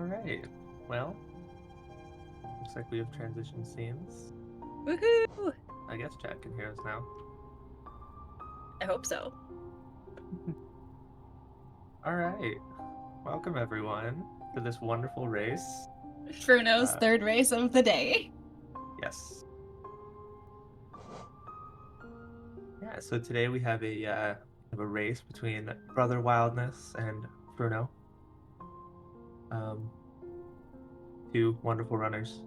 Alright, well, looks like we have transition scenes. Woohoo! I guess chat can hear us now. I hope so. Alright, welcome everyone to this wonderful race. Fruno's third race of the day. Yes. Yeah, so today we have a race between BrotherWildness and Fruno. Two wonderful runners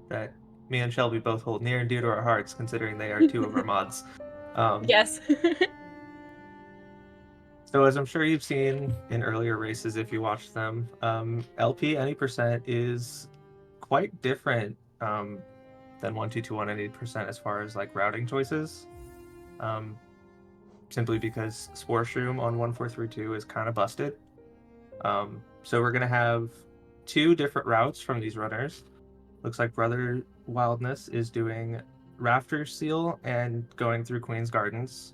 that me and Shelby both hold near and dear to our hearts, considering they are two of our mods. Yes. So as I'm sure you've seen in earlier races if you watched them, LP any percent is quite different than 1221 any percent as far as like routing choices. Simply because Spore Shroom on 1432 is kind of busted. So we're gonna have two different routes from these runners. Looks like Brother Wildness is doing Rafter Seal and going through Queen's Gardens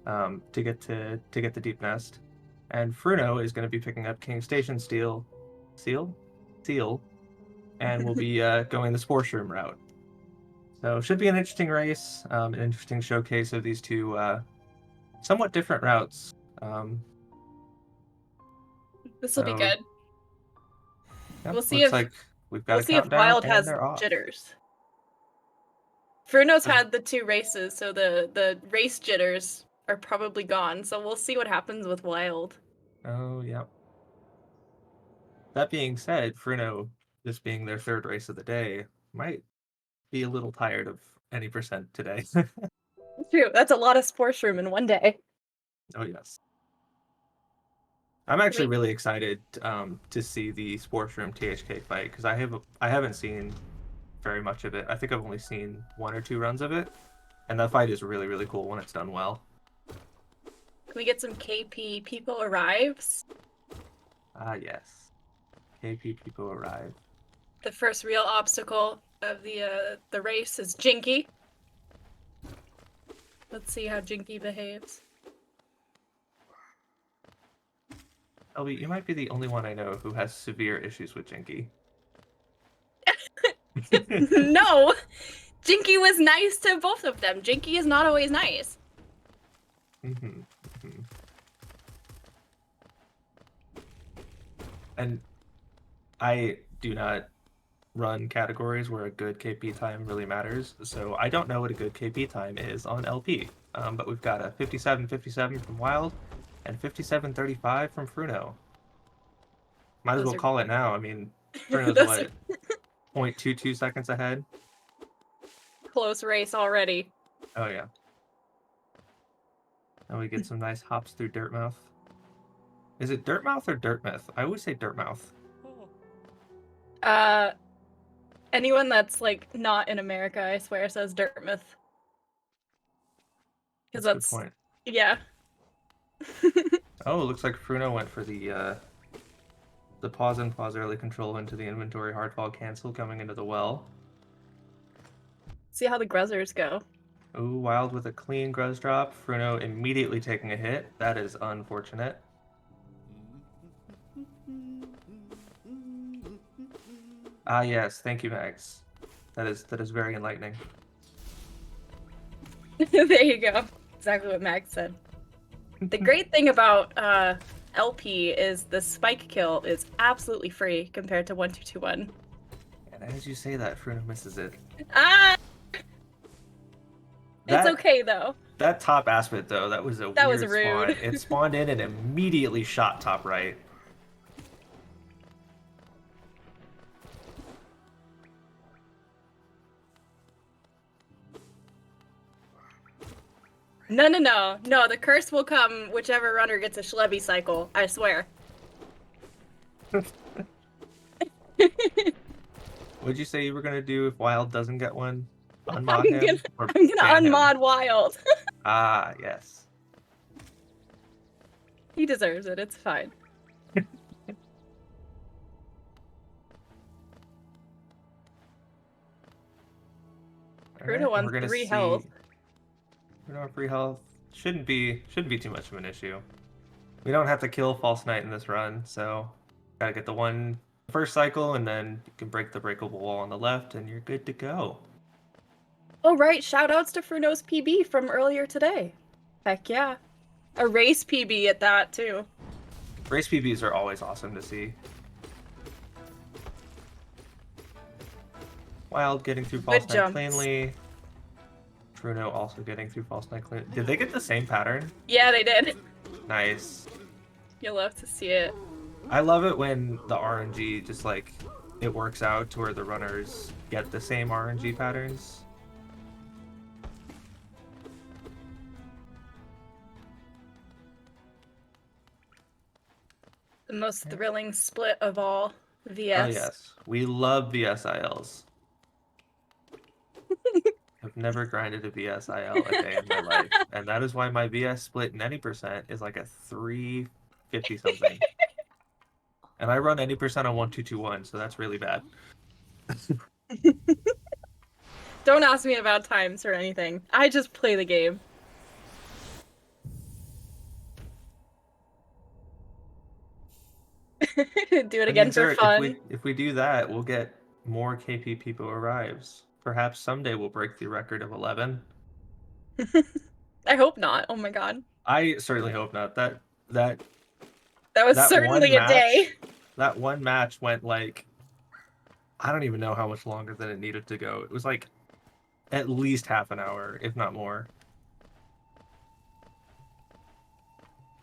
to get the Deep Nest, and Fruno is going to be picking up King Station Seal, and we'll be going the Spore Shroom route. So should be an interesting race, an interesting showcase of these two somewhat different routes. This will be So, good. Yep, We'll see looks if like we've got a if countdown Wild and has they're off. jitters. Fruno's had the two races, so the race jitters are probably gone. So we'll see what happens with Wild. Oh, yep. That being said, Fruno, this being their third race of the day, might be a little tired of any percent today. True. That's a lot of Spore Shroom in one day. Oh, yes. I'm actually really excited to see the Spore Shroom THK fight because I haven't seen very much of it. I think I've only seen one or two runs of it, and that fight is really, really cool when it's done well. Can we get some KP people arrives? Ah, yes. KP people arrive. The first real obstacle of the race is Jinky. Let's see how Jinky behaves. Elby, you might be the only one I know who has severe issues with Jinky. No! Jinky was nice to both of them. Jinky is not always nice. And I do not run categories where a good KP time really matters, so I don't know what a good KP time is on LP. But we've got a 57.57 from Wild and 57.35 from Fruno. Might as well call it now. I mean, Fruno's what, 0.22 seconds ahead? Close race already. Oh, yeah. And we get some nice hops through Dirtmouth. Is it Dirtmouth or Dirtmouth? I always say Dirtmouth. Anyone that's like not in America, I swear, says Dirtmouth. Because that's a good point. Yeah. Oh, it looks like Fruno went for the pause and pause early control into the inventory hardfall cancel coming into the well. See how the Gruzzers go. Ooh, Wild with a clean Gruzz drop. Fruno immediately taking a hit. That is unfortunate. Ah, yes. Thank you, Max. That is very enlightening. There you go. Exactly what Max said. The great thing about LP is the spike kill is absolutely free compared to 1221. And as you say that, Fruno misses it. Ah! It's okay, though. That top aspect, though, that was rude. Spawn. It spawned in and immediately shot top right. No, no, no. No, the curse will come whichever runner gets a Schlebby cycle. I swear. What'd you say you were going to do if Wild doesn't get one? Unmod him? I'm gonna unmod Wild. Ah, yes. He deserves it. It's fine. Fruno won 3 health. Fruno on 3 health. Shouldn't be too much of an issue. We don't have to kill False Knight in this run, so gotta get the one first cycle, and then you can break the breakable wall on the left, and you're good to go. Oh, right. Shout outs to Fruno's PB from earlier today. Heck yeah. A race PB at that, too. Race PBs are always awesome to see. Wild getting through False Good Knight jumps. cleanly. Fruno also getting through False Knight cleanly. Did they get the same pattern? Yeah, they did. Nice. You'll love to see it. I love it when the RNG just like it works out to where the runners get the same RNG patterns. The most thrilling split of all. VS. Oh yes, we love VSILs. I've never grinded a VSIL a day in my life, and that is why my VS split in any percent is like a 350 something. And I run any percent on 1221, so that's really bad. Don't ask me about times or anything. I just play the game. Do it again for fun. If we do that, we'll get more KP people arrives. Perhaps someday we'll break the record of 11. I hope not. Oh my god. I certainly hope not. That was that certainly one a day. That one match went like I don't even know how much longer than it needed to go. It was like at least half an hour, if not more.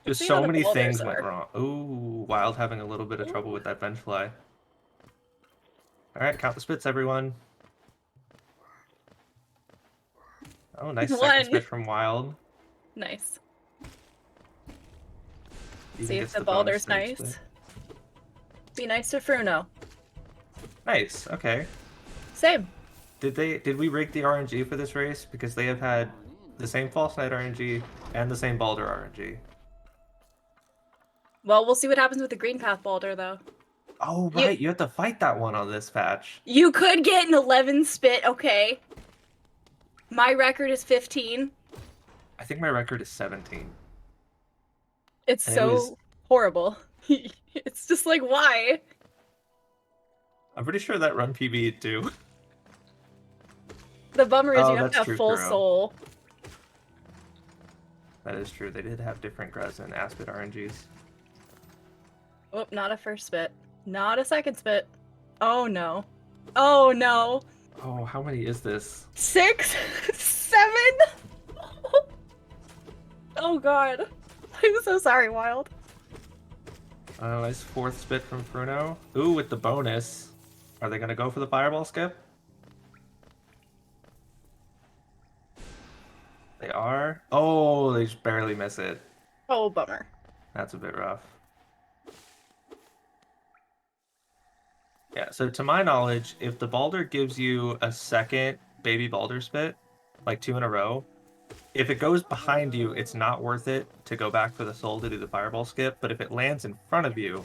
Just so many things went wrong. Ooh, Wild having a little bit of trouble with that bench fly. Alright, count the spits, everyone. Oh, nice second spit from Wild. Nice. Even see if gets the Balder's nice. Split. Be nice to Fruno. Nice, okay. Same. Did we rig the RNG for this race? Because they have had the same False Knight RNG and the same Balder RNG. Well, we'll see what happens with the Green Path Balder, though. Oh, right. You have to fight that one on this patch. You could get an 11 spit, okay. My record is 15. I think my record is 17. It's and so horrible. It's just like, why? I'm pretty sure that run PB too. The bummer is you have to have full soul. That is true. They did have different Grez and Aspid RNGs. Oh, not a first spit. Not a second spit. Oh no. Oh no. Oh, how many is this? 6? 7? Oh god. I'm so sorry, Wild. Nice fourth spit from Fruno. Ooh, with the bonus. Are they going to go for the fireball skip? They are. Oh, they just barely miss it. Oh, bummer. That's a bit rough. Yeah, so to my knowledge, if the Balder gives you a second baby Balder spit, like 2 in a row, if it goes behind you, it's not worth it to go back for the soul to do the fireball skip. But if it lands in front of you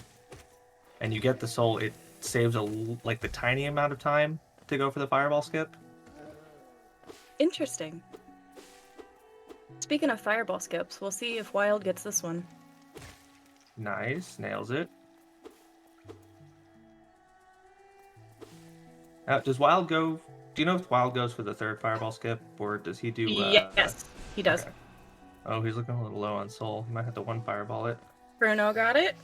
and you get the soul, it saves like the tiny amount of time to go for the fireball skip. Interesting. Speaking of fireball skips, we'll see if Wild gets this one. Nice, nails it. Does Wild go? Do you know if Wild goes for the third fireball skip, or does he do? Yes, he does. Okay. Oh, he's looking a little low on soul. He might have to one fireball it. Bruno got it.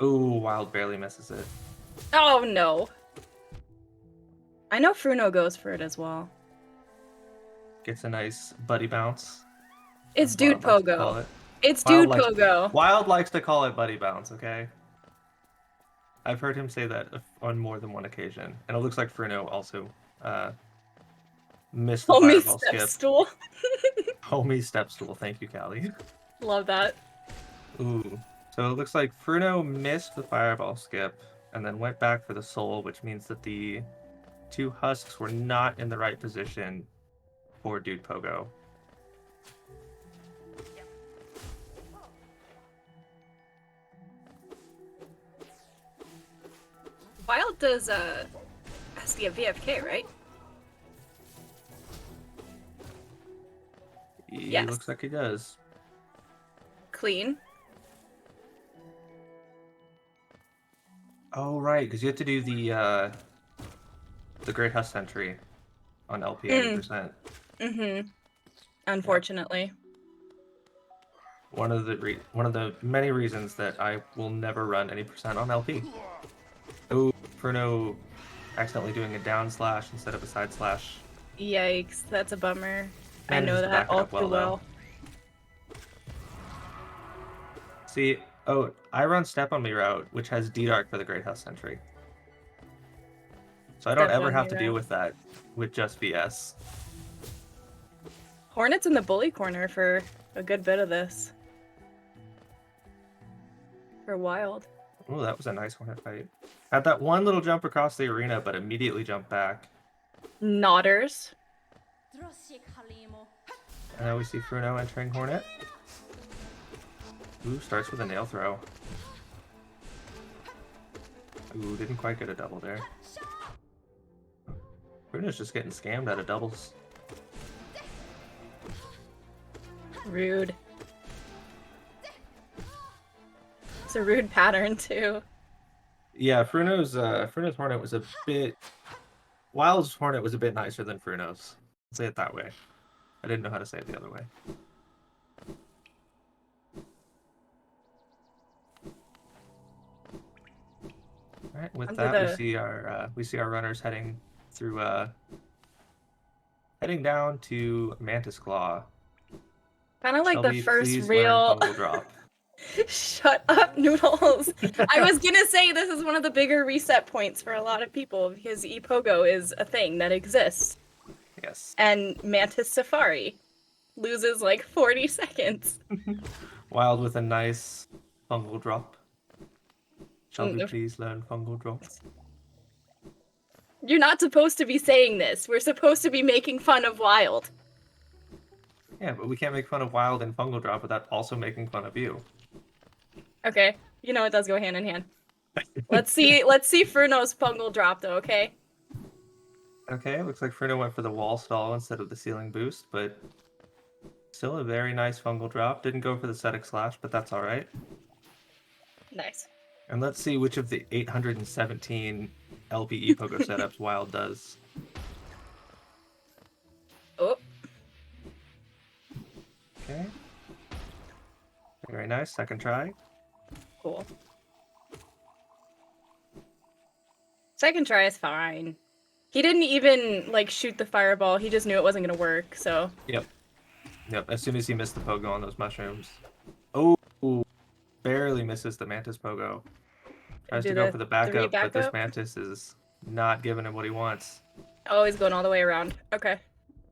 Ooh, Wild barely misses it. Oh no. I know Fruno goes for it as well. Gets a nice buddy bounce. It's Dude Pogo. It's Dude Pogo. Wild likes to call it buddy bounce, okay? I've heard him say that on more than one occasion. And it looks like Fruno also missed the fireball skip. Stool. Homie step stool. Thank you, Callie. Love that. Ooh. So it looks like Fruno missed the fireball skip and then went back for the soul, which means that the 2 husks were not in the right position for Dude Pogo. Wild does has to get VFK, right? Yes. Looks like he does. Clean. Oh, right, because you have to do the Great Husk Sentry on LP any Mm. percent. Mm-hmm. Unfortunately. One of the many reasons that I will never run any percent on LP. Oh, Fruno accidentally doing a down slash instead of a side slash. Yikes, that's a bummer. I know Manages to that back it all up too well, though. well. See, oh, I run Step on Me route, which has D-Dark for the Great House Sentry. So I don't Step ever on have me to deal route. with that with just VS. Hornet's in the bully corner for a good bit of this. For Wild. Oh, that was a nice Hornet fight. Had that one little jump across the arena, but immediately jumped back. Nodders. And now we see Fruno entering Hornet. Ooh, starts with a nail throw. Ooh, didn't quite get a double there. Fruno's just getting scammed out of doubles. Rude. It's a rude pattern, too. Yeah, Fruno's Hornet was a bit... Wild's Hornet was a bit nicer than Fruno's. I'll say it that way. I didn't know how to say it the other way. All right, with Under that, the... we see our runners heading through heading down to Mantis Claw. Kind of like the Shelby, first please learn real... Fungal Drop. Shut up, Noodles! I was gonna say this is one of the bigger reset points for a lot of people because ePogo is a thing that exists. Yes. And Mantis Safari loses like 40 seconds. Wild with a nice Fungal Drop. Shelby, please learn Fungal Drop. You're not supposed to be saying this. We're supposed to be making fun of Wild. Yeah, but we can't make fun of Wild and Fungal Drop without also making fun of you. Okay, you know it does go hand in hand. Let's see Fruno's Fungal Drop though, okay? Okay, looks like Fruno went for the wall stall instead of the ceiling boost, but still a very nice Fungal Drop. Didn't go for the static slash, but that's alright. Nice. And let's see which of the 817 LP Pogo setups Wild does. Oh. Okay. Very nice. Second try. Cool. Second try is fine. He didn't even, like, shoot the fireball. He just knew it wasn't gonna work, so... Yep. Yep, as soon as he missed the Pogo on those mushrooms. Oh, barely misses the Mantis Pogo. Tries to go for the backup, but this Mantis is not giving him what he wants. Oh, he's going all the way around. Okay.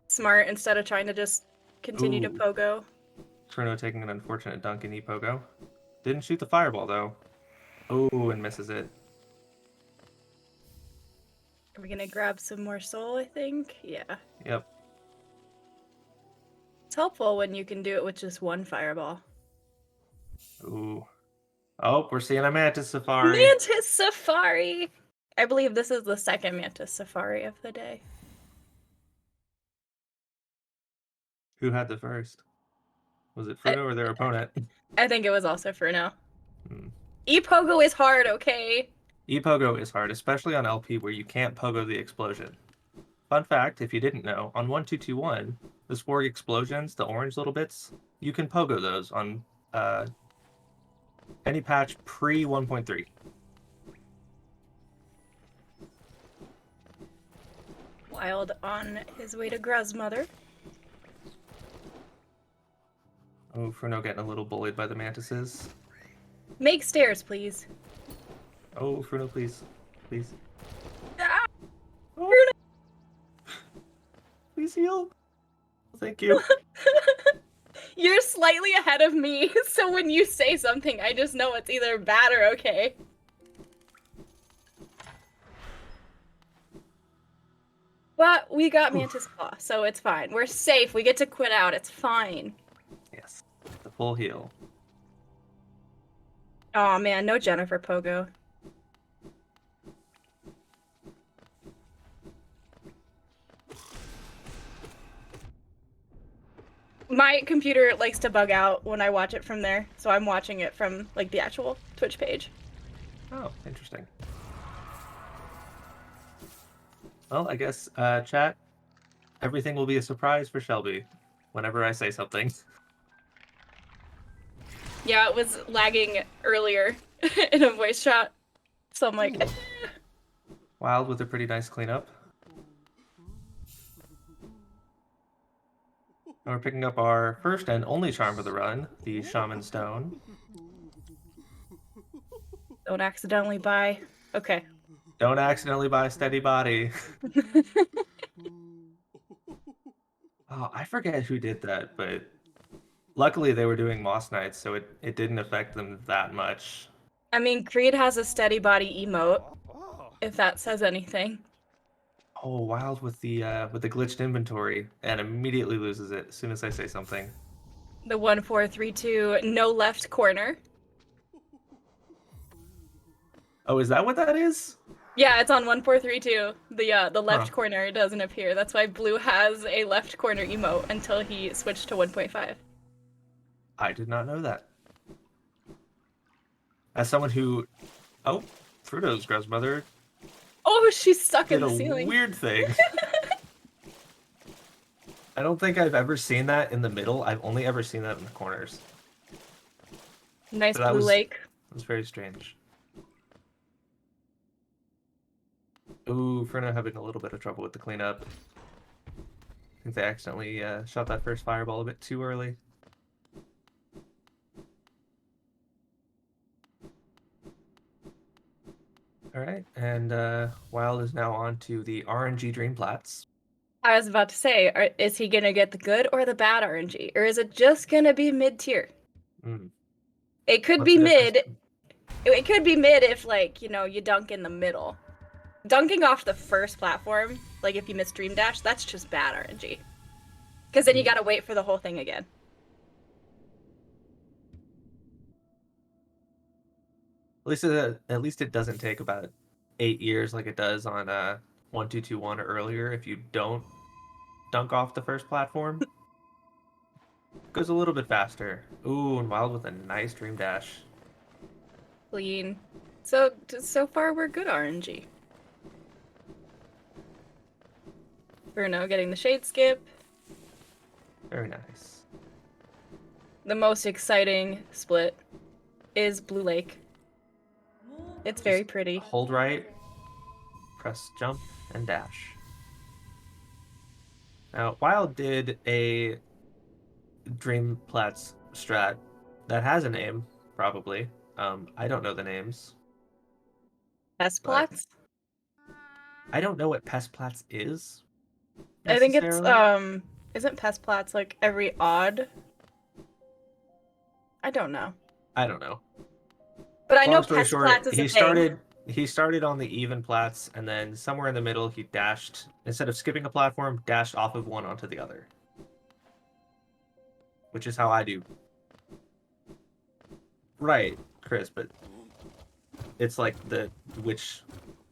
Smart, instead of trying to just continue to Pogo. Fruno taking an unfortunate dunk in E-Pogo. Didn't shoot the fireball, though. Oh, and misses it. Are we gonna grab some more soul, I think? Yeah. Yep. It's helpful when you can do it with just one fireball. Ooh. Oh, we're seeing a Mantis Safari. Mantis Safari! I believe this is the second Mantis Safari of the day. Who had the first? Was it Fruno or their opponent? I think it was also Fruno. E-Pogo is hard, okay? E-Pogo is hard, especially on LP where you can't Pogo the explosion. Fun fact, if you didn't know, on 1221, the Sporg explosions, the orange little bits, you can Pogo those on any patch pre 1.3. Wild on his way to Gruzmother. Oh, Fruno getting a little bullied by the Mantises. Make stairs, please. Oh, Fruno, please. Please. Ah! Oh. Please heal. Thank you. You're slightly ahead of me, so when you say something, I just know it's either bad or okay. But we got Mantis Claw, so it's fine. We're safe. We get to quit out. It's fine. Yes. The full heal. Aw, man. No Jennifer Pogo. My computer likes to bug out when I watch it from there, so I'm watching it from, like, the actual Twitch page. Oh, interesting. Well, I guess, chat, everything will be a surprise for Shelby whenever I say something. Yeah, it was lagging earlier in a voice chat. So I'm like, Wild with a pretty nice cleanup. And we're picking up our first and only charm of the run, the Shaman Stone. don't accidentally buy. Okay. Don't accidentally buy a steady body. Oh, I forget who did that, but luckily they were doing Moss Knights, so it didn't affect them that much. I mean, Creed has a steady body emote, if that says anything. Oh, Wild with the glitched inventory and immediately loses it as soon as I say something. The 1432, no left corner. Oh, is that what that is? Yeah, it's on 1432. The left Huh. corner doesn't appear. That's why Blue has a left corner emote until he switched to 1.5. I did not know that. As someone who, oh, Fruito's grandmother Oh, she's stuck in did the a ceiling. weird thing. I don't think I've ever seen that in the middle. I've only ever seen that in the corners. Nice So that blue was lake. very strange. Ooh, Fruna having a little bit of trouble with the cleanup. I think they accidentally shot that first fireball a bit too early. All right, and Wild is now on to the RNG Dreamplats. I was about to say, is he gonna get the good or the bad RNG? Or is it just gonna be mid-tier? Mm. It could What's be the difference? mid. It could be mid if, like, you know, you dunk in the middle. Dunking off the first platform, like if you miss Dream Dash, that's just bad RNG. Because then you gotta wait for the whole thing again. At least it doesn't take about 8 years like it does on 1221 or earlier if you don't dunk off the first platform. Goes a little bit faster. Ooh, and Wild with a nice Dream Dash. Clean. So far we're good RNG. Bruno getting the Shade Skip. Very nice. The most exciting split is Blue Lake. It's very Just pretty. hold right, press jump, and dash. Now, Wild did a Dreamplats strat that has a name, probably. I don't know the names, but Pestplats? I don't know what Pestplats is I think it's necessarily. isn't Pestplats like every odd? I don't know. I don't know. But I know Long story short, Pestplats is a thing. he started on the even plats, and then somewhere in the middle he dashed, instead of skipping a platform, dashed off of one onto the other. Which is how I do. Right, Chris, but it's like the which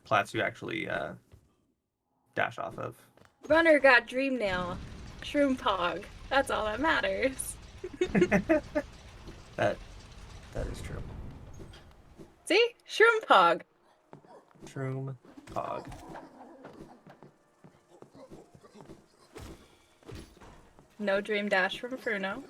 plats you actually dash off of. Runner got Dream Nail. Shroom Pog. That's all that matters. That is true. See? Shroom Pog. Shroom Pog. No Dream Dash from Fruno.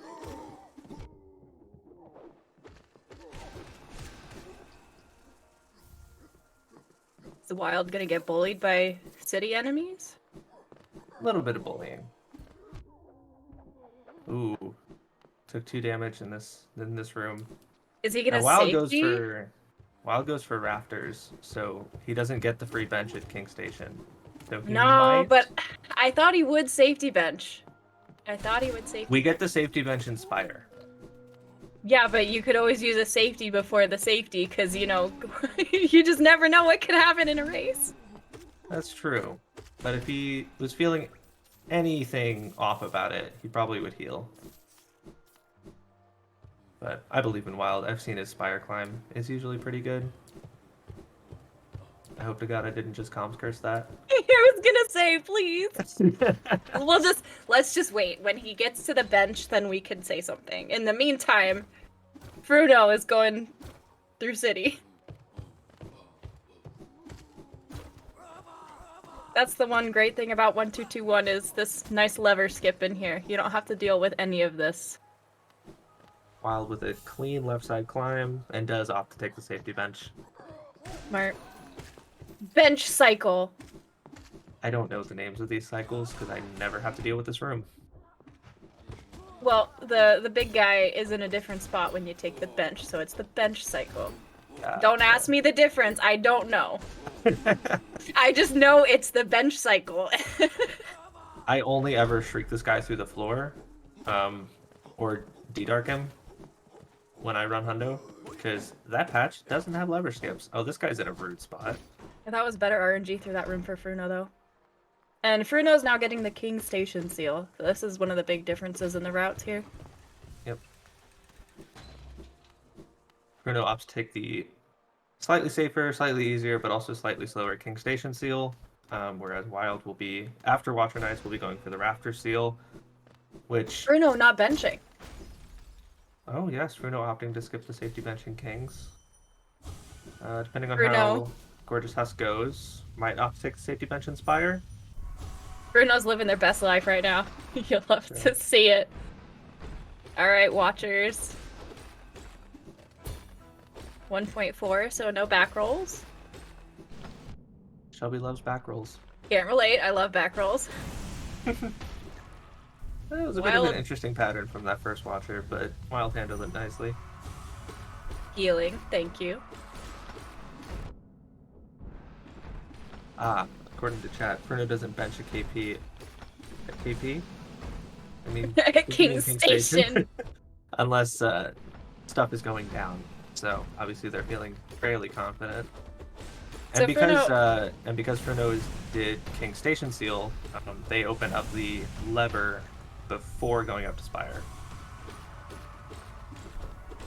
Is the Wild gonna get bullied by city enemies? A little bit of bullying. Ooh. Took 2 damage in this room. Is he Now gonna safety? Wild goes for rafters, so he doesn't get the free bench at King Station. So he No, might. but I thought he would safety bench. I thought he would safety. We get the safety bench in Spire. Yeah, but you could always use a safety before the safety, because, you know, you just never know what could happen in a race. That's true. But if he was feeling anything off about it, he probably would heal. But I believe in Wild. I've seen his Spire climb. It's usually pretty good. I hope to God I didn't just comms curse that. I was gonna say, please. Let's just wait. When he gets to the bench, then we can say something. In the meantime, Fruno is going through city. That's the one great thing about 1221 is this nice lever skip in here. You don't have to deal with any of this. Wild with a clean left side climb and does opt to take the safety bench. Smart. Bench cycle. I don't know the names of these cycles because I never have to deal with this room. Well, the big guy is in a different spot when you take the bench, so it's the bench cycle. Don't ask me the difference. I don't know. I just know it's the bench cycle. I only ever shriek this guy through the floor, or de-dark him when I run hundo, because that patch doesn't have lever skips. Oh, this guy's in a rude spot. I thought it was better RNG through that room for Fruno, though. And Fruno's now getting the King Station seal. So this is one of the big differences in the routes here. Yep. Fruno opts to take the slightly safer, slightly easier, but also slightly slower King Station seal, whereas Wild will be, after Watcher Knights, will be going for the Rafter seal, which... Fruno not benching. Oh yes, Fruno opting to skip the safety benching Kings. Depending on Fruno. how Gorgeous Husk goes, might opt to take the safety bench Inspire. Bruno's living their best life right now. You'll love to see it. Alright, Watchers. 1.4, so no back rolls. Shelby loves back rolls. Can't relate, I love back rolls. It was a bit of an interesting pattern from that first Watcher, but Wild handled it nicely. Healing, thank you. According to chat, Fruno doesn't bench a KP. A KP? I mean, King Station. Unless stuff is going down. So obviously they're feeling fairly confident. And So because Fruno did King Station seal, they open up the lever before going up to Spire.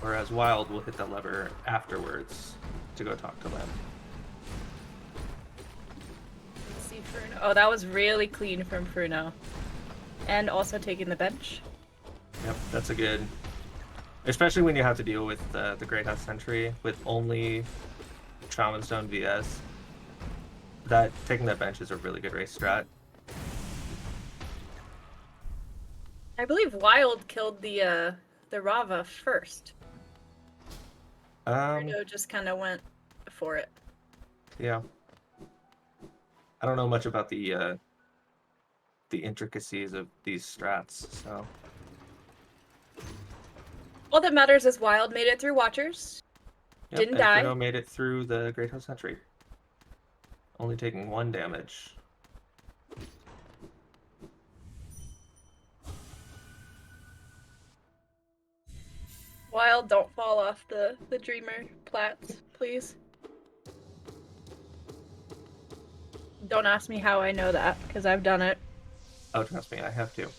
Whereas Wild will hit the lever afterwards to go talk to Lem. Let's see Fruno. Oh, that was really clean from Fruno. And also taking the bench. Yep, that's a good... Especially when you have to deal with the Great House Sentry with only Shaman Stone VS. Taking that bench is a really good race strat. I believe Wild killed the Rava first. Fruno just kind of went for it. Yeah. I don't know much about the intricacies of these strats, so... All that matters is Wild made it through Watchers. Yep, Didn't die. Fruno made it through the Great House Sentry. Only taking 1 damage. Wild, don't fall off the Dreamer plats, please. Don't ask me how I know that, because I've done it. Oh, trust me, I have to.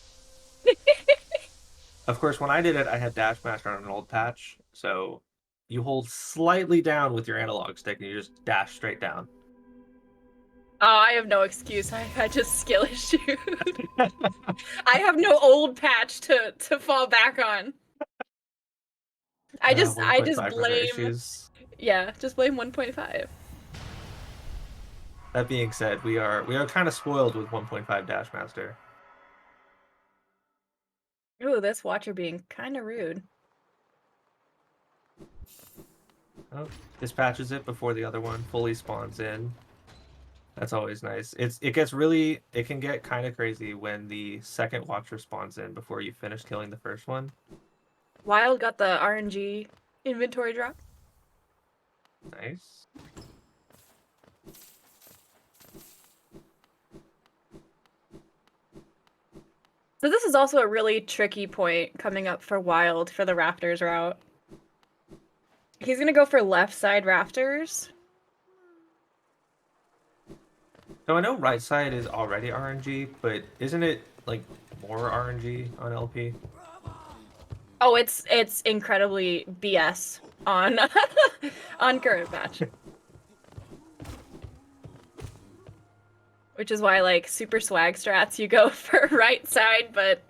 Of course, when I did it, I had Dash Master on an old patch, so you hold slightly down with your analog stick and you just dash straight down. Oh, I have no excuse. I had just skill issues. I have no old patch to fall back on. I just blame... Yeah, just blame 1.5. That being said, we are kind of spoiled with 1.5 Dash Master. Ooh, this Watcher being kind of rude. Oh, dispatches it before the other one fully spawns in. That's always nice. It can get kind of crazy when the second Watcher spawns in before you finish killing the first one. Wild got the RNG inventory drop. Nice. So this is also a really tricky point coming up for Wild for the Rafters route. He's gonna go for left side Rafters. So I know right side is already RNG, but isn't it like more RNG on LP? Oh, it's incredibly BS on on current patch. Which is why, like, super swag strats, you go for right side, but...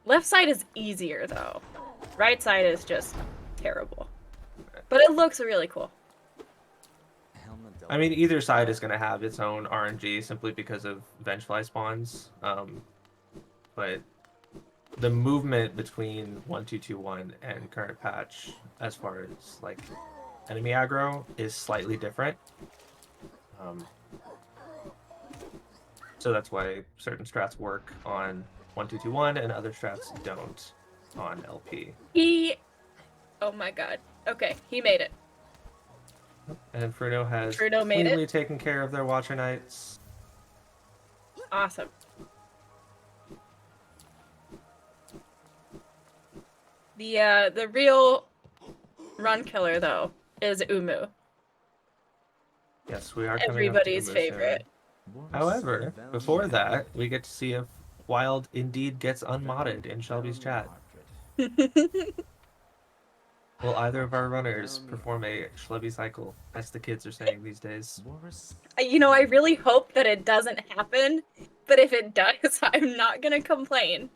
Left side is easier, though. Right side is just terrible. But it looks really cool. Helmet I mean, either side is going to have its own RNG simply because of Vengefly spawns. But the movement between 1.2.2.1 and current patch, as far as like enemy aggro, is slightly different. So that's why certain strats work on 1.2.2.1 and other strats don't on LP. Oh my god. Okay, he made it. And Fruno has Fruno made cleanly it. taken care of their Watcher Knights. Awesome. The real run killer though is Umu. Yes, we are coming up to Everybody's Umu favorite. soon. However, before that, we get to see if Wild indeed gets unmodded in Shelby's chat. Will either of our runners perform a Schlebby cycle, as the kids are saying these days? You know, I really hope that it doesn't happen, but if it does, I'm not gonna complain.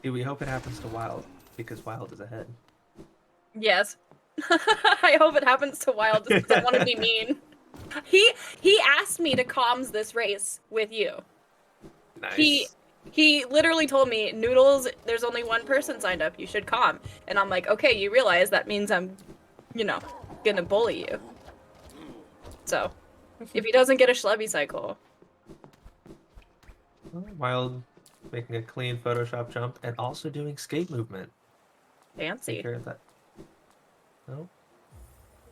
Do we hope it happens to Wild, because Wild is ahead? Yes. I hope it happens to Wild just because I want to be mean. He asked me to comms this race with you. Nice. He literally told me, Noodles, there's only one person signed up, you should comm. And I'm like, okay, you realize that means I'm, you know, gonna bully you. So, if he doesn't get a Schlebby cycle. Wild making a clean Photoshop jump and also doing skate movement. Fancy. Take care of that. Oh.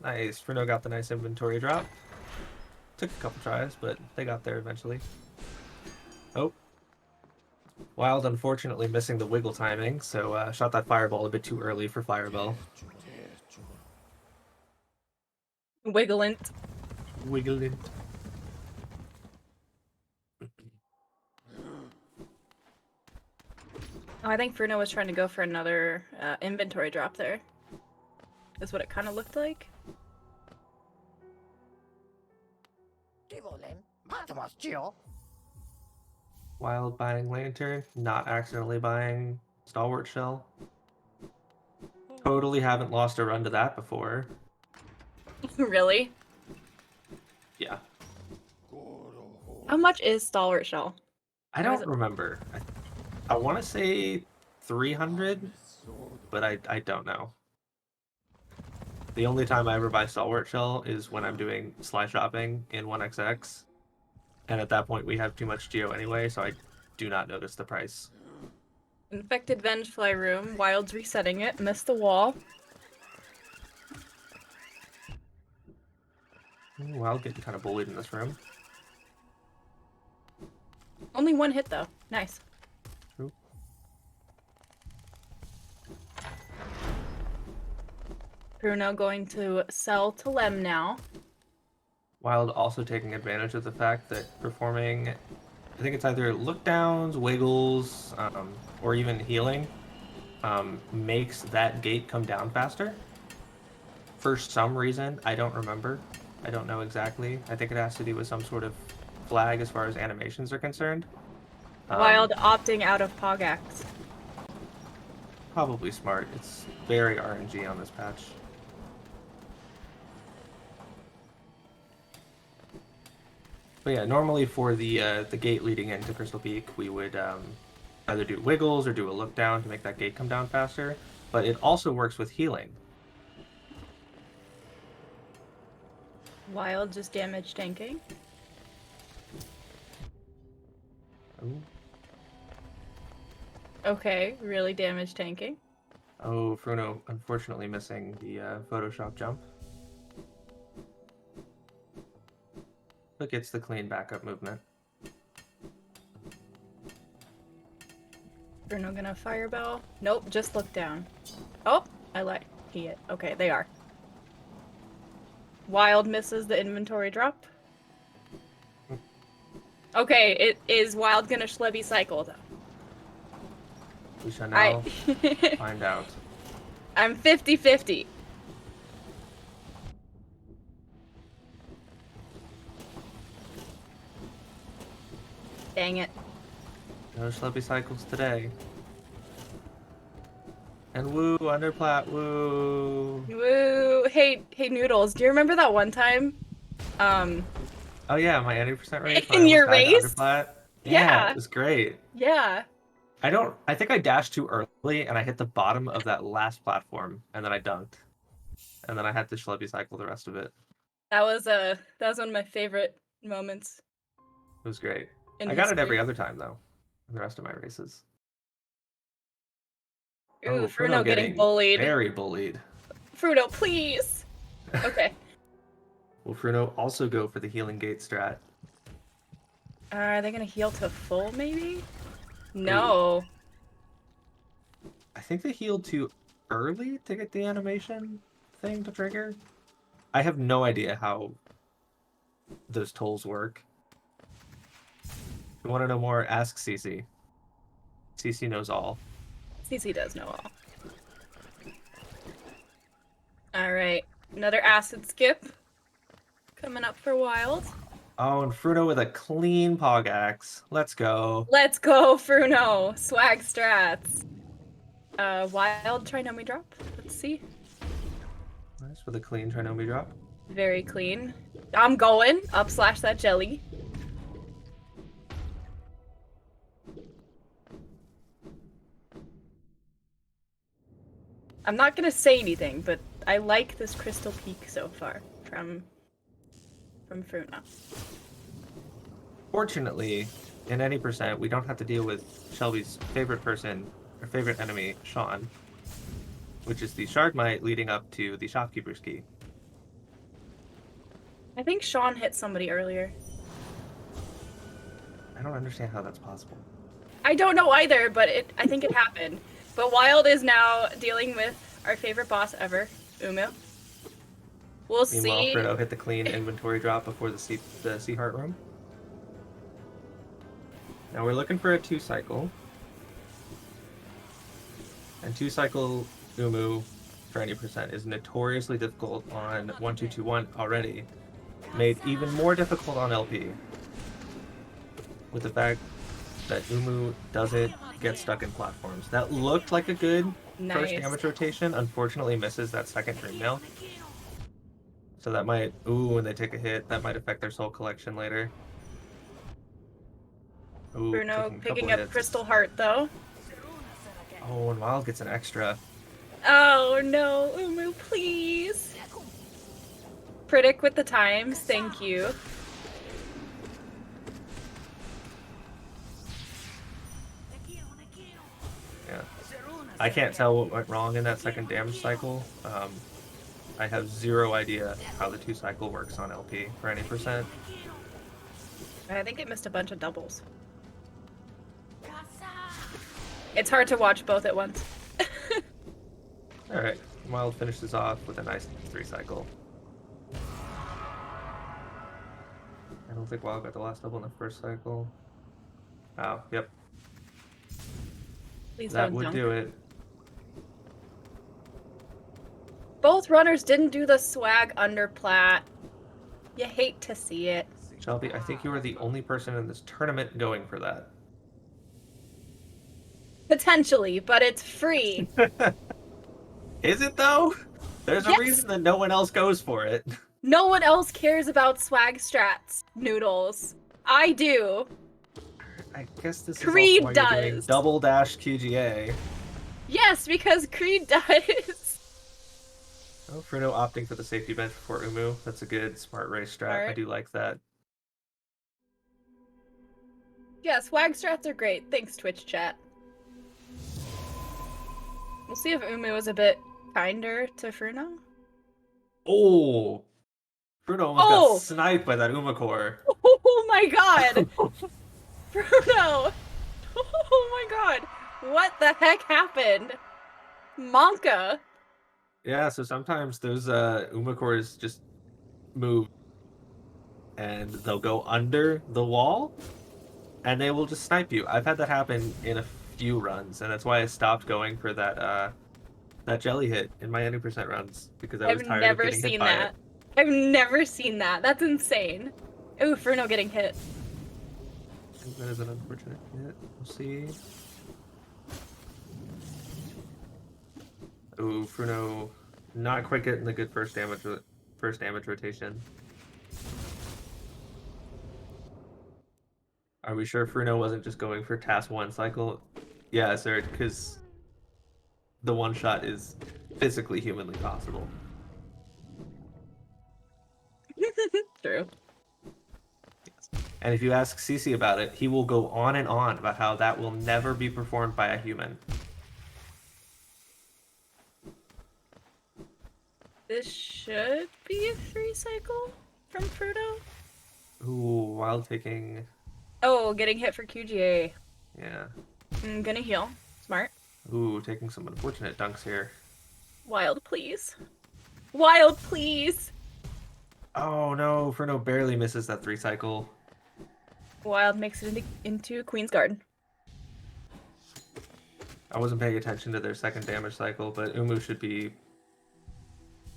Nice. Fruno got the nice inventory drop. Took a couple tries, but they got there eventually. Oh. Wild, unfortunately, missing the wiggle timing, so shot that fireball a bit too early for Fireball. Wiggling. Wiggling. Oh, I think Fruno was trying to go for another inventory drop there. Is what it kind of looked like. Wild buying Lantern, not accidentally buying Stalwart Shell. Totally haven't lost a run to that before. Really? Yeah. How much is Stalwart Shell? I don't remember. I want to say 300, but I don't know. The only time I ever buy Stalwart Shell is when I'm doing sly shopping in 1XX. And at that point, we have too much geo anyway, so I do not notice the price. Infected Vengefly room. Wild's resetting it. Missed the wall. Wild getting kind of bullied in this room. Only one hit though. Nice. True. Bruno going to sell to Lem now. Wild also taking advantage of the fact that performing, I think it's either look downs, wiggles, or even healing, makes that gate come down faster. For some reason, I don't remember. I don't know exactly. I think it has to do with some sort of flag as far as animations are concerned. Wild opting out of Pogax. Probably smart. It's very RNG on this patch. But yeah, normally for the gate leading into Crystal Peak, we would either do wiggles or do a look down to make that gate come down faster. But it also works with healing. Wild just damage tanking. Ooh. Okay, really damage tanking. Oh, Fruno unfortunately missing the Photoshop jump. But gets the clean backup movement. Bruno gonna fireball. Nope, just look down. Oh, I lied. He hit. Okay, they are. Wild misses the inventory drop. Okay, it is Wild gonna Schlebby cycle though. We shall now find out. I'm 50-50. Dang it. No Schlebby cycles today. And woo, underplat, woo. Woo! Hey, Noodles. Do you remember that one time? Um, Oh yeah, my 80% race when I in almost your died to race? underplat. Yeah, it Yeah, was great. yeah. I think I dashed too early and I hit the bottom of that last platform and then I dunked. And then I had to schlubby cycle the rest of it. That was one of my favorite moments It was great. in I got it history. every other time though, in the rest of my races. Ooh, Oh, Fruno Fruno getting getting bullied. very bullied. Fruno, please. Okay. Will Fruno also go for the healing gate strat? Are they gonna heal to full, maybe? Ooh, No. I think they healed too early to get the animation thing to trigger. I have no idea how those tolls work. If you want to know more, ask Cece. Cece knows all. CC does know all. Alright. Another acid skip. Coming up for Wild. Oh, and Fruno with a clean Pog Axe. Let's go. Let's go, Fruno! Swag strats. Wild Trinomi drop. Let's see. Nice with a clean Trinomi drop. Very clean. I'm going. Up slash that jelly. I'm not gonna say anything, but I like this Crystal Peak so far from Fruna. Fortunately, in any percent, we don't have to deal with Shelby's favorite person, or favorite enemy, Sean, which is the Shard Mite leading up to the Shopkeeper's Key. I think Sean hit somebody earlier. I don't understand how that's possible. I don't know either, but I think it happened. But Wild is now dealing with our favorite boss ever, Umu. We'll Meanwhile, see. Fredo hit the clean inventory drop before the Sea Heart room. Now we're looking for a 2-cycle. And 2-cycle Umu for any percent is notoriously difficult on 1221 already. Made even more difficult on LP. With the fact that Umu doesn't get stuck in platforms. That looked like a good first damage rotation. Unfortunately misses that second Dream Nail. So that might, when they take a hit, that might affect their soul collection later. Ooh, Bruno taking a picking couple up hits. Crystal Heart though. Oh, and Wild gets an extra. Oh no, Umu, please. Predict with the times, thank you. Yeah. I can't tell what went wrong in that second damage cycle. I have zero idea how the 2-cycle works on LP for any percent. I think it missed a bunch of doubles. It's hard to watch both at once. Alright, Wild finishes off with a nice 3-cycle. I don't think Wild got the last double in the first cycle. Oh, yep. Please That don't would dunk. do it. Both runners didn't do the swag under plat. You hate to see it. Shelby, I think you are the only person in this tournament going for that. Potentially, but it's free. Is it though? There's a reason that no one else goes for it. No one else cares about swag strats, Noodles. I do. I guess this Creed is also why you're doing does. double dash QGA. Yes, because Creed does. Oh, Fruno opting for the safety bench before Umu. That's a good, smart race strat. Smart. I do like that. Yeah, swag strats are great. Thanks, Twitch chat. We'll see if Umu is a bit kinder to Fruno. Oh! Fruno almost got sniped by that Umacore. Oh my god! Fruno! Oh my god! What the heck happened? Monka! Yeah, so sometimes those Umacores just move and they'll go under the wall and they will just snipe you. I've had that happen in a few runs, and that's why I stopped going for that that jelly hit in my 90% runs, because I was tired of getting hit by it. I've never seen that. That's insane. Ooh, Fruno getting hit. That is an unfortunate hit. We'll see. Ooh, Fruno not quite getting the good first damage rotation. Are we sure Fruno wasn't just going for task 1 cycle? Yeah, sir, because the one shot is physically humanly possible. True. And if you ask Cece about it, he will go on and on about how that will never be performed by a human. This should be a 3 cycle from Fruto. Ooh, Wild taking... Oh, getting hit for QGA. Yeah. I'm gonna heal. Smart. Ooh, taking some unfortunate dunks here. Wild, please. Wild, please. Oh no, Fruno barely misses that 3 cycle. Wild makes it into Queen's Garden. I wasn't paying attention to their second damage cycle, but Umu should be,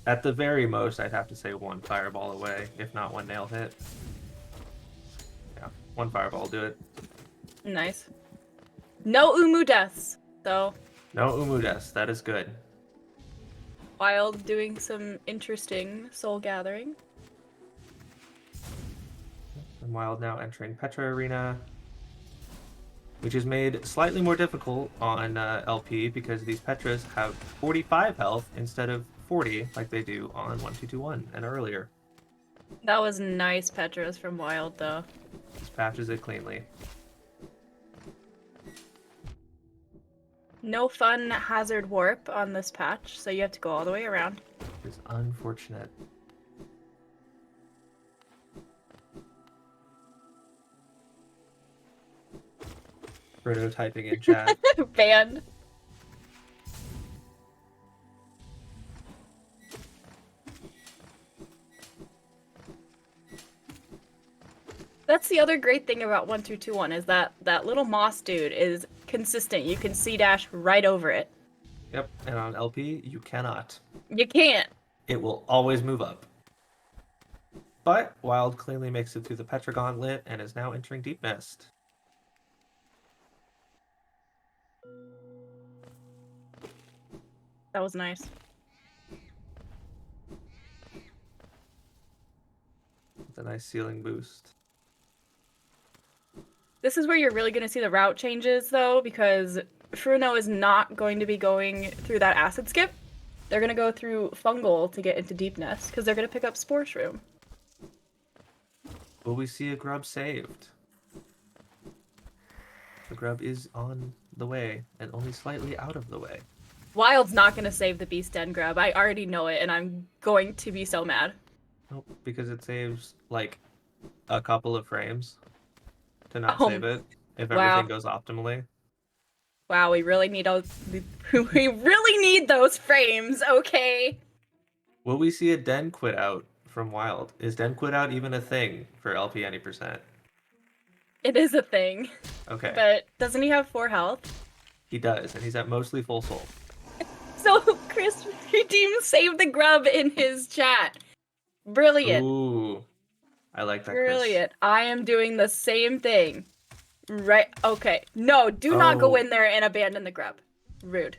at the very most, I'd have to say 1 fireball away, if not 1 nail hit. Yeah, 1 fireball will do it. Nice. No Umu deaths, though. No Umu deaths, that is good. Wild doing some interesting soul gathering. And Wild now entering Petra Arena, which is made slightly more difficult on LP because these Petras have 45 health instead of 40 like they do on 1221 and earlier. That was nice Petras from Wild, though. This patches it cleanly. No fun hazard warp on this patch, so you have to go all the way around. It's unfortunate. Prototyping in chat. Banned. That's the other great thing about 1221 is that that little moss dude is consistent. You can C-dash right over it. Yep, and on LP, you cannot. You can't. It will always move up. But Wild cleanly makes it through the Petra Gauntlet and is now entering Deep Nest. That was nice. With a nice ceiling boost. This is where you're really going to see the route changes, though, because Fruno is not going to be going through that acid skip. They're going to go through fungal to get into Deep Nest, because they're going to pick up Spore Shroom. Will we see a grub saved? The grub is on the way, and only slightly out of the way. Wild's not going to save the Beast Den grub. I already know it, and I'm going to be so mad. Nope, because it saves, like, a couple of frames to not save it, if everything goes optimally. Wow, we really need we really need those frames, okay? Will we see a Den quit out from Wild? Is Den quit out even a thing for LP any %? It is a thing. Okay. But doesn't he have 4 health? He does, and he's at mostly full soul. So Chris Redeem saved the grub in his chat. Brilliant. Ooh. I like that, Brilliant. I am doing the same thing. Right. Okay. No, do not go in there and abandon the grub. Rude.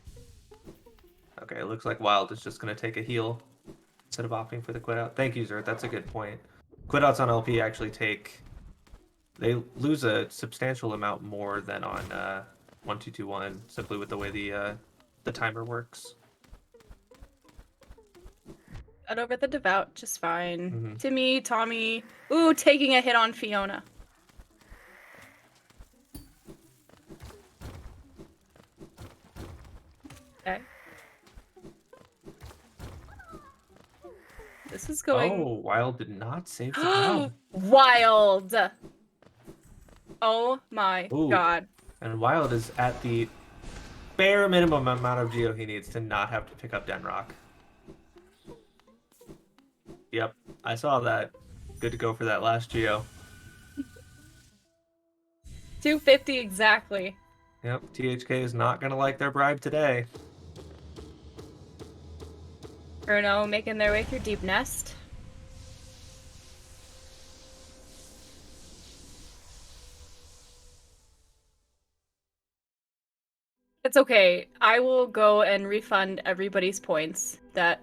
Okay, it looks like Wild is just going to take a heal instead of opting for the quit out. Thank you, Zert. That's a good point. Quit outs on LP actually they lose a substantial amount more than on 1221, simply with the way the timer works. Got over the devout just fine. Timmy, Tommy. Ooh, taking a hit on Fiona. Okay. This is going... Oh, Wild did not save the grub. Wild! Oh my god. And Wild is at the bare minimum amount of Geo he needs to not have to pick up Denrock. Yep, I saw that. Good to go for that last Geo. 250 exactly. Yep, THK is not going to like their bribe today. Bruno making their way through Deep Nest. It's okay. I will go and refund everybody's points that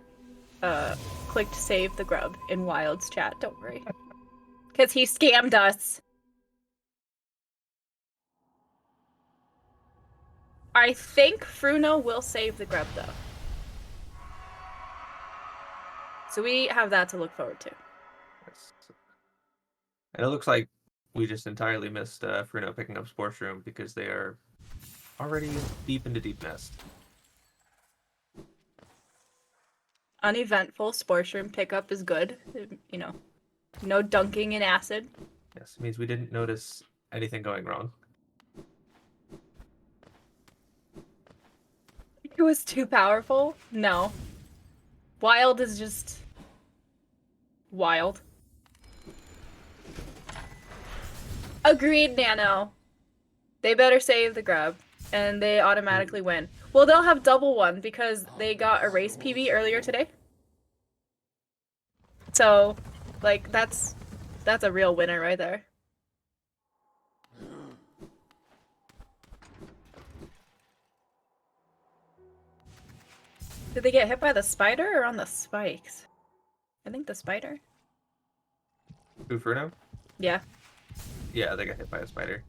clicked save the grub in Wild's chat. Don't worry. Because he scammed us. I think Fruno will save the grub, though. So we have that to look forward to. And it looks like we just entirely missed Fruno picking up Spore Shroom because they are already deep into Deep Nest. Uneventful Spore Shroom pickup is good. You know, no dunking in acid. Yes, it means we didn't notice anything going wrong. It was too powerful? No. Wild is just... wild. Agreed, Nano. They better save the grub, and they automatically win. Well, they'll have double one because they got a race PB earlier today. So, like, that's a real winner right there. Did they get hit by the spider or on the spikes? I think the spider. Who, Fruno? Yeah. Yeah, they got hit by a spider.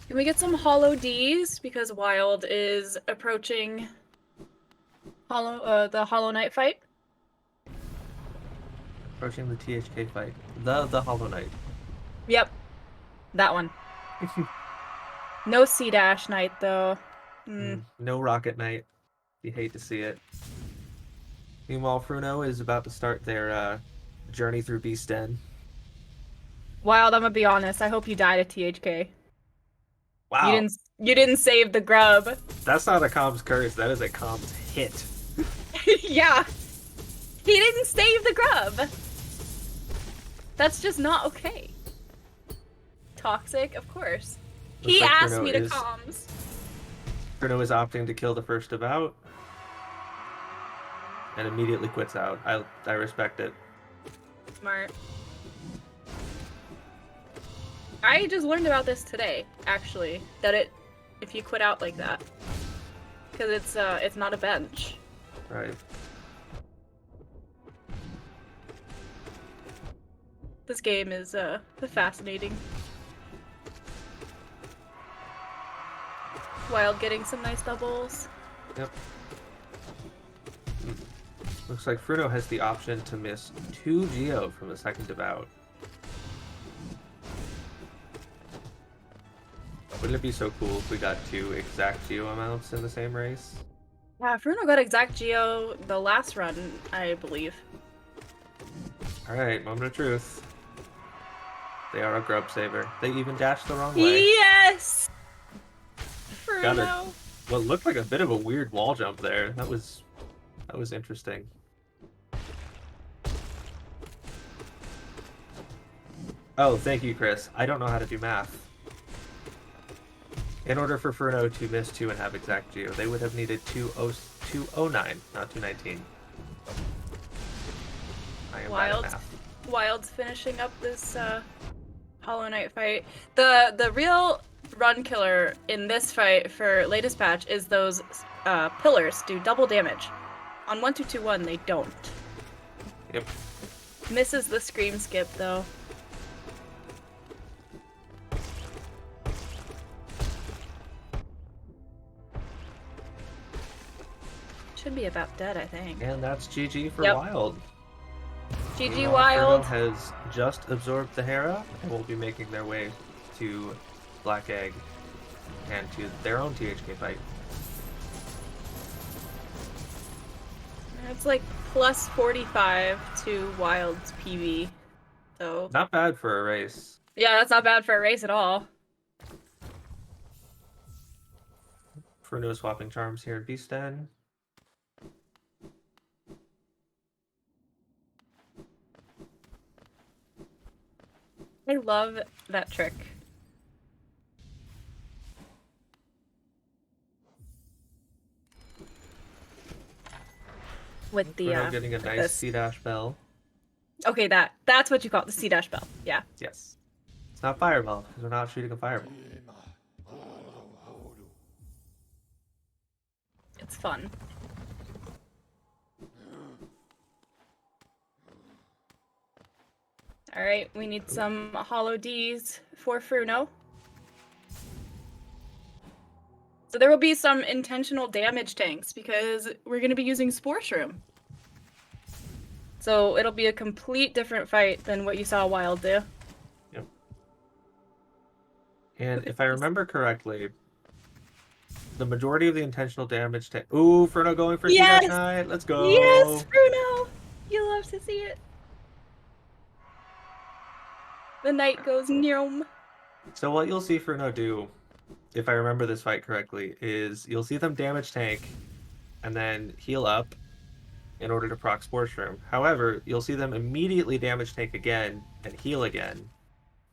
Can we get some Hollow Ds? Because Wild is approaching the Hollow Knight fight. Approaching the THK fight. The Hollow Knight. Yep. That one. No C-Dash Knight, though. No Rocket Knight. You hate to see it. Meanwhile, Fruno is about to start their journey through Beast Den. Wild, I'm gonna be honest. I hope you die to THK. Wow. You didn't save the grub. That's not a comms curse. That is a comms hit. Yeah. He didn't save the grub. That's just not okay. Toxic, of course. Looks He like asked Fruno me to comms. Fruno is opting to kill the first devout. And immediately quits out. I respect it. Smart. I just learned about this today, actually, that if you quit out like that, because it's not a bench. Right. This game is fascinating. Wild getting some nice doubles. Yep. Looks like Fruno has the option to miss 2 Geo from the second devout. Wouldn't it be so cool if we got 2 exact Geo amounts in the same race? Yeah, Fruno got exact Geo the last run, I believe. Alright, moment of truth. They are a grub saver. They even dashed the wrong way. Yes! Got Fruno! what looked like a bit of a weird wall jump there. That was interesting. Oh, thank you, Chris. I don't know how to do math. In order for Fruno to miss 2 and have exact Geo, they would have needed 209, not 219. I am bad at math. Wild's finishing up this Hollow Knight fight. The real run killer in this fight for latest patch is those pillars do double damage. On 1-2-2-1 they don't. Yep. Misses the scream skip though. Should be about dead, I think. And that's GG for Yep. Wild. GG Wild. Fruno has just absorbed the Hera and will be making their way to Black Egg and to their own THK fight. It's like plus 45 to Wild's PV. So Not bad for a race. yeah, that's not bad for a race at all. Fruno swapping charms here in Beast Den. I love that trick. With the Fruno getting a nice this. C-dash bell. Okay, that's what you call it, the C-dash bell. Yeah. Yes. It's not fireball, because we're not shooting a fireball. It's fun. All right, we need some hollow Ds for Fruno. So there will be some intentional damage tanks because we're going to be using Spore Shroom. So it'll be a complete different fight than what you saw Wild do. Yep. And if I remember correctly, the majority of the intentional damage tank. Ooh, Frono going for Yes! C-Knight. Let's go. Yes, Fruno! You love to see it. The knight goes Nyom. So what you'll see Frono do, if I remember this fight correctly, is you'll see them damage tank and then heal up in order to proc Spore Shroom. However, you'll see them immediately damage tank again and heal again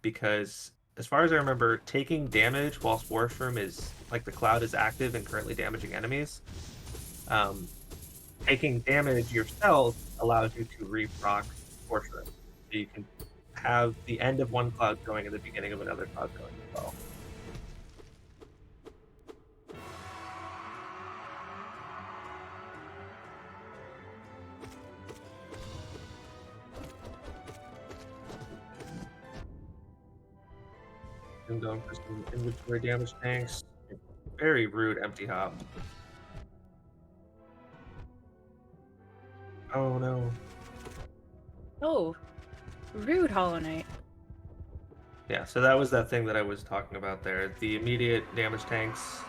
because, as far as I remember, taking damage while Spore Shroom is, like, the cloud is active and currently damaging enemies, taking damage yourself allows you to re-proc Spore Shroom. So you can have the end of one cloud going and the beginning of another cloud going as well. I'm going for some inventory damage tanks. Very rude empty hop. Oh no. Oh, rude Hollow Knight. Yeah, so that was that thing that I was talking about there. The immediate damage tanks.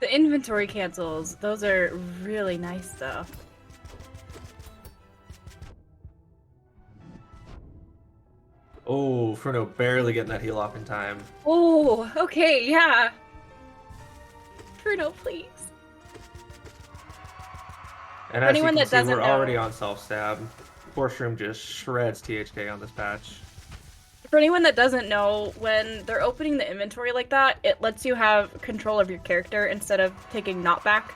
The inventory cancels, those are really nice though. Oh, Frono barely getting that heal off in time. Oh, okay, yeah. Fruno, please. And For as you anyone can that see, doesn't we're already know- on self-stab. Spore Shroom just shreds THK on this patch. For anyone that doesn't know, when they're opening the inventory like that, it lets you have control of your character instead of taking knockback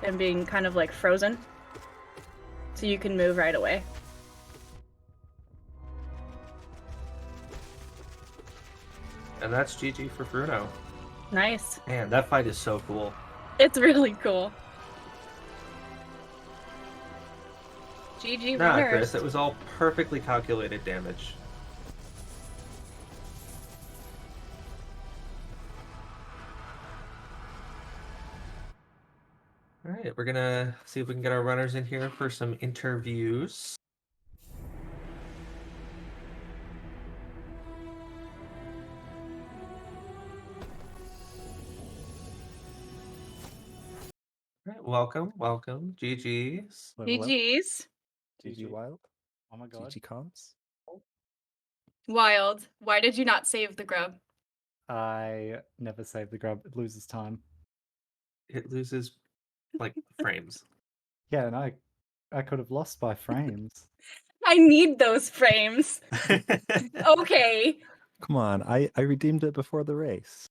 and being kind of like frozen. So you can move right away. And that's GG for Fruno. Nice. Man, that fight is so cool. It's really cool. GG Nah, runners. Chris, it was all perfectly calculated damage. All right, we're gonna see if we can get our runners in here for some interviews. All right, welcome, GG's. GG's. GG Wild. Oh my god. GG Comps. Wild. Why did you not save the grub? I never save the grub. It loses time. It loses, like, frames. Yeah, and I could have lost by frames. I need those frames. Okay. Come on, I redeemed it before the race.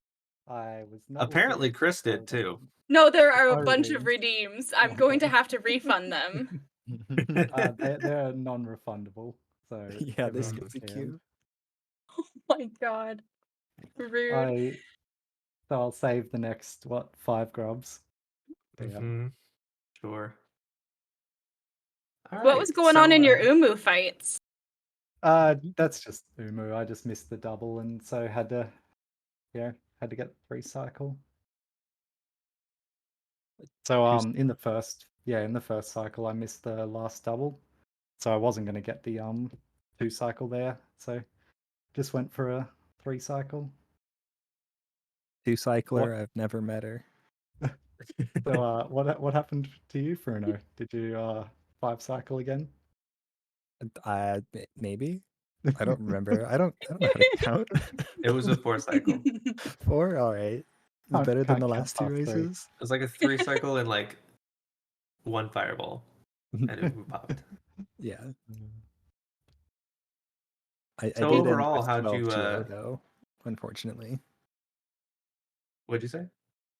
I was not. Apparently, looking Chris for did too. No, there are a Oh, bunch of redeems. redeems. I'm going to have to refund them. They're non-refundable. So Yeah, this everyone gets a can. queue. Oh my god. Rude. So I'll save the next 5 grubs. But yeah. Mhm. Sure. All What right, was going so, on in your Umu fights? That's just Umu. I just missed the double, and so had to get 3 cycle. So in the first cycle I missed the last double, so I wasn't going to get the 2 cycle there. So just went for a 3 cycle. 2 cycler, I've never met her. So what happened to you, Fruno? Did you 5 cycle again? Maybe. I don't remember. I don't know how to count. It was a 4 cycle. 4? All right. Can't- Better than can't the count last 2 past 3. races. It was like a 3 cycle and like 1 fireball, and it popped. Yeah. I So did overall, end with how'd 12 you, GO though, unfortunately. What'd you say?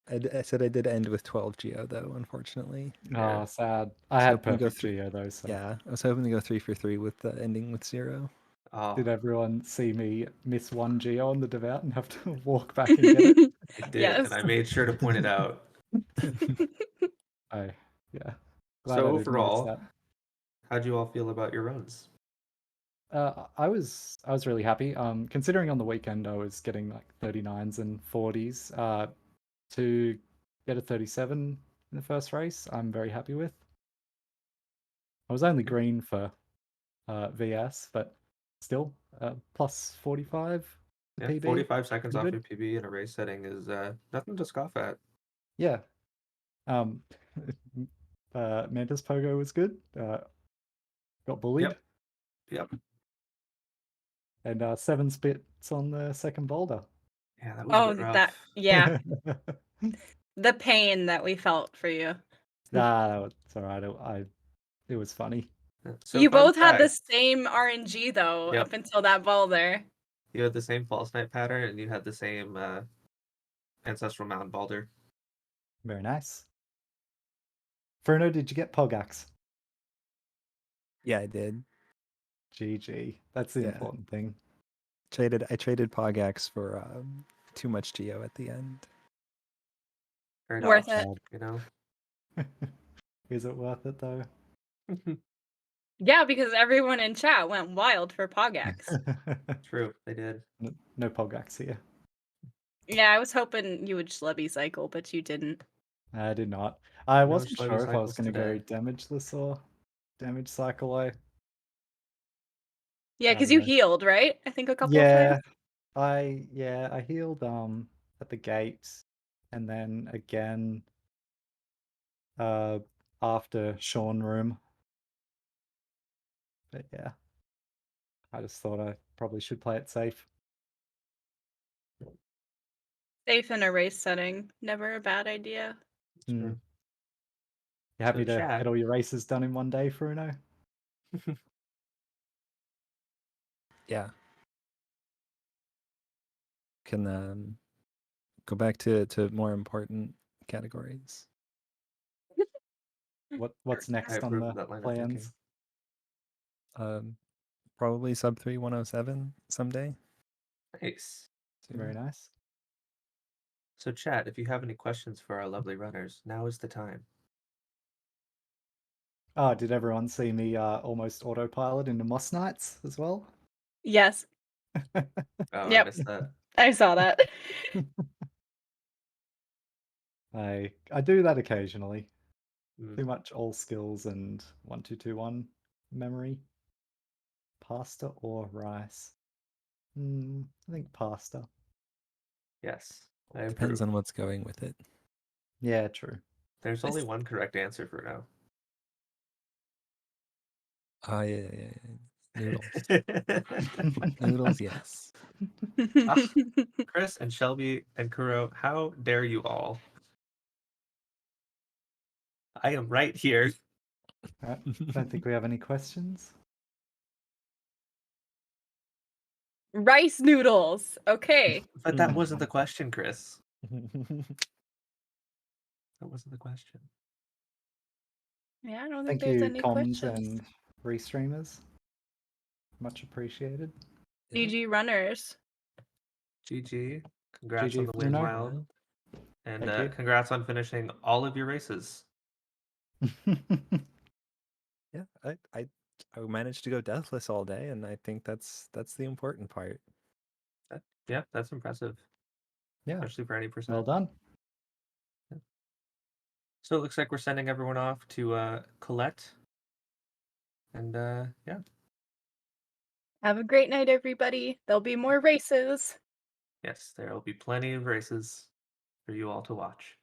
I said I did end with 12 GO though, unfortunately. Yeah. Oh, sad. I So had hoping to go perfect Geo though. So Yeah, I was hoping to go 3 for 3 with the ending with 0. Oh, Did everyone see me miss one geo on the devout and have to walk back and get it? I did, Yes. and I made sure to point it out. Yeah. Glad So I didn't notice overall, that. how'd you all feel about your runs? I was really happy. Considering on the weekend I was getting like 39s and 40s. To get a 37 in the first race, I'm very happy with. I was only green for VS, but still plus 45 Yeah, PB. 45 seconds Pretty off good. your PB in a race setting is nothing to scoff at. Yeah. Mantis Pogo was good. Got bullied. Yep. And 7 spits on the second boulder. Yeah, that was a Oh, bit rough. that yeah, the pain that we felt for you. Nah, it's all right. It was funny. So You fun both had the fact, same RNG though, Yep. up until that boulder. you had the same false night pattern and you had the same ancestral mound boulder. Very nice. Fruno, did you get Pogax? Yeah, I did. GG. That's the Yeah. important thing. I traded Pogax for too much Geo at the end. Worth Trade-offs, it. you know. Is it worth it though? Yeah, because everyone in chat went wild for Pogax. True, they did. No Pogax here. Yeah, I was hoping you would Schlubby cycle, but you didn't. I did not. I No wasn't Schlubby sure if I was cycles going to go today. damageless or damage cycle. Yeah, I because don't you know. healed, right? I think a couple of Yeah, times. I healed at the gate, and then again after Sean room. But yeah, I just thought I probably should play it safe. Safe in a race setting, never a bad idea. True. You happy to chat. get all your races done in one day, Fruno? Yeah. Can go back to more important categories. What's I next on approve the of that line of thinking. plans? Probably sub 3 107 someday. Nice. Very nice. So chat, if you have any questions for our lovely runners, now is the time. Oh, did everyone see me almost autopilot into Moss Knights as well? Yes. Oh, I Yep. missed that. I saw that. I do that occasionally. Mm. Too much all skills and 1221 memory. Pasta or rice? I think pasta. Yes, I Depends approve. on what's going with it. Yeah, true. There's only one correct answer for now. Oh, yeah. Noodles. Noodles, yes. Chris and Shelby and Kuro, how dare you all? I am right here. I don't think we have any questions. Rice noodles. Okay. But that wasn't the question, Chris. That wasn't the question. Yeah, I don't think Thank there's you, any comms questions. and restreamers. Much appreciated. GG runners. GG. Congrats GG on the win, Fruno. Wild. And Thank you. congrats on finishing all of your races. Yeah, I managed to go deathless all day, and I think that's the important part. Yeah, that's impressive. Yeah, Especially for any percent. well done. Yeah. So it looks like we're sending everyone off to Colette. And yeah. Have a great night, everybody. There'll be more races. Yes, there will be plenty of races for you all to watch.